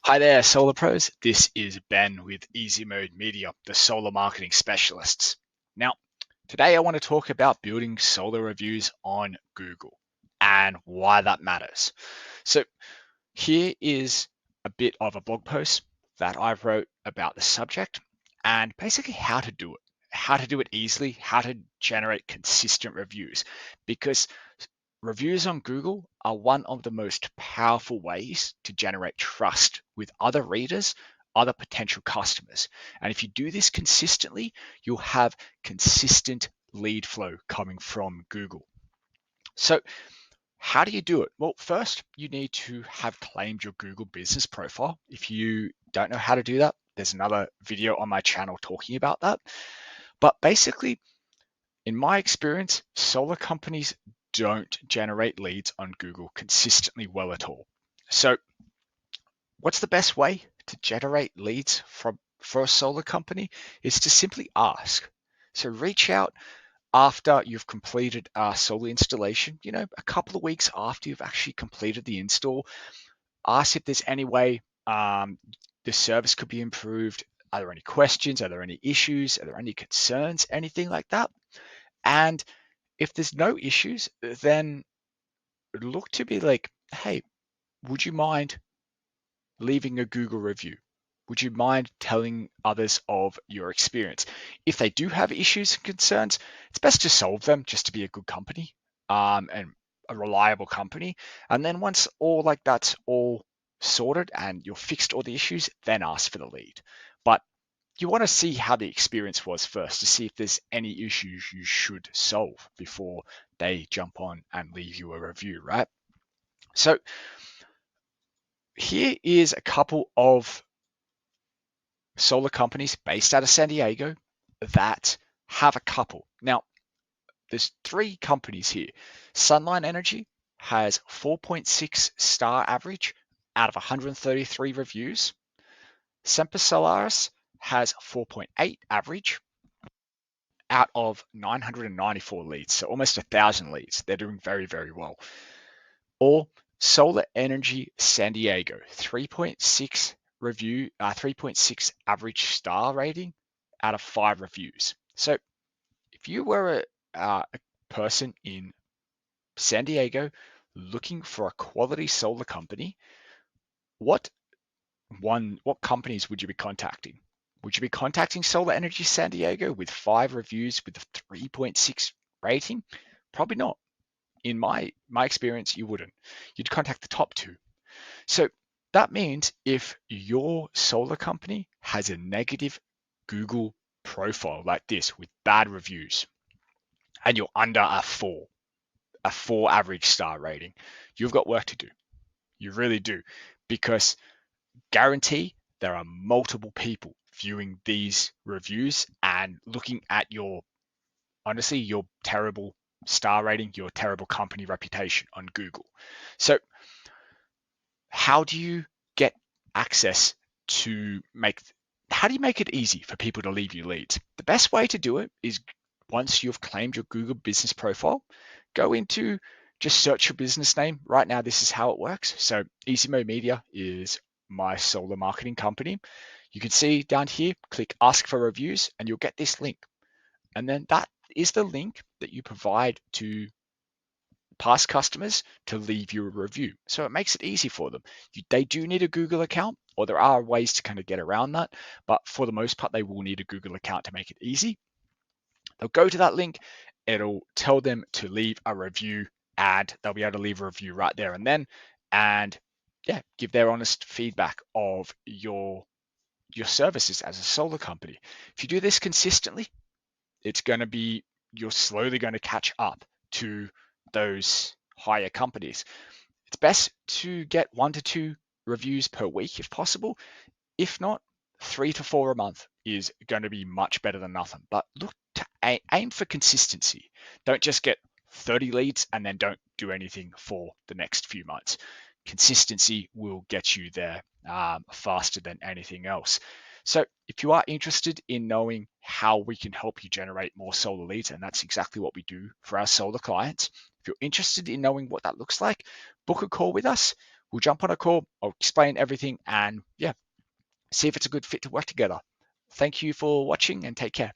Hi there, Solar Pros. This is Ben with Easy Mode Media, the solar marketing specialists. Now, today I want to talk about building solar reviews on Google and why that matters. So, here is a bit of a blog post that I wrote about the subject and basically how to do it easily, how to generate consistent reviews. Because reviews on Google are one of the most powerful ways to generate trust with other readers, other potential customers. And if you do this consistently, you'll have consistent lead flow coming from Google. So, how do you do it? Well, first, you need to have claimed your Google business profile. If you don't know how to do that, there's another video on my channel talking about that. But basically, in my experience, solar companies don't generate leads on Google consistently well at all. So, what's the best way to generate leads for a solar company is to simply ask. So, reach out after you've completed a solar installation, a couple of weeks after you've actually completed the install. Ask if there's any way the service could be improved. Are there any questions? Are there any issues? Are there any concerns? Anything like that? And if there's no issues, then look to be like, hey, would you mind leaving a Google review? Would you mind telling others of your experience? If they do have issues and concerns, it's best to solve them just to be a good company and a reliable company. And then once all like that's all sorted and you've fixed all the issues, then ask for the lead. But you want to see how the experience was first to see if there's any issues you should solve before they jump on and leave you a review, right? So here is a couple of solar companies based out of San Diego that have a couple. Now, there's three companies here. Sunline Energy has 4.6 star average out of 133 reviews. Semper Solaris has 4.8 average out of 994 leads, so almost 1,000 leads. They're doing very, very well. Or Solar Energy San Diego, 3.6 review, 3.6 average star rating out of 5 reviews. So if you were a person in San Diego looking for a quality solar company, what companies would you be contacting? Would you be contacting Solar Energy San Diego with 5 reviews with a 3.6 rating? Probably not. In my experience, you wouldn't. You'd contact the top 2. So that means if your solar company has a negative Google profile like this with bad reviews and you're under a 4 average star rating, you've got work to do. You really do, because guarantee there are multiple people viewing these reviews and looking at your terrible star rating, your terrible company reputation on Google. So how do you get access to how do you make it easy for people to leave you leads? The best way to do it is once you've claimed your Google business profile, go into just search your business name. Right now, this is how it works. So Easy Mode Media is my solar marketing company. You can see down here, click ask for reviews and you'll get this link. And then that is the link that you provide to past customers to leave you a review. So it makes it easy for them. They do need a Google account, or there are ways to kind of get around that, but for the most part, they will need a Google account to make it easy. They'll go to that link, it'll tell them to leave a review, and they'll be able to leave a review right there and then, and yeah, give their honest feedback of your services as a solar company. If you do this consistently, you're slowly going to catch up to those higher companies. It's best to get 1 to 2 reviews per week if possible. If not, 3 to 4 a month is going to be much better than nothing. But look to aim for consistency. Don't just get 30 leads and then don't do anything for the next few months. Consistency will get you there faster than anything else. So if you are interested in knowing how we can help you generate more solar leads, and that's exactly what we do for our solar clients, if you're interested in knowing what that looks like, book a call with us. We'll jump on a call. I'll explain everything and yeah, see if it's a good fit to work together. Thank you for watching and take care.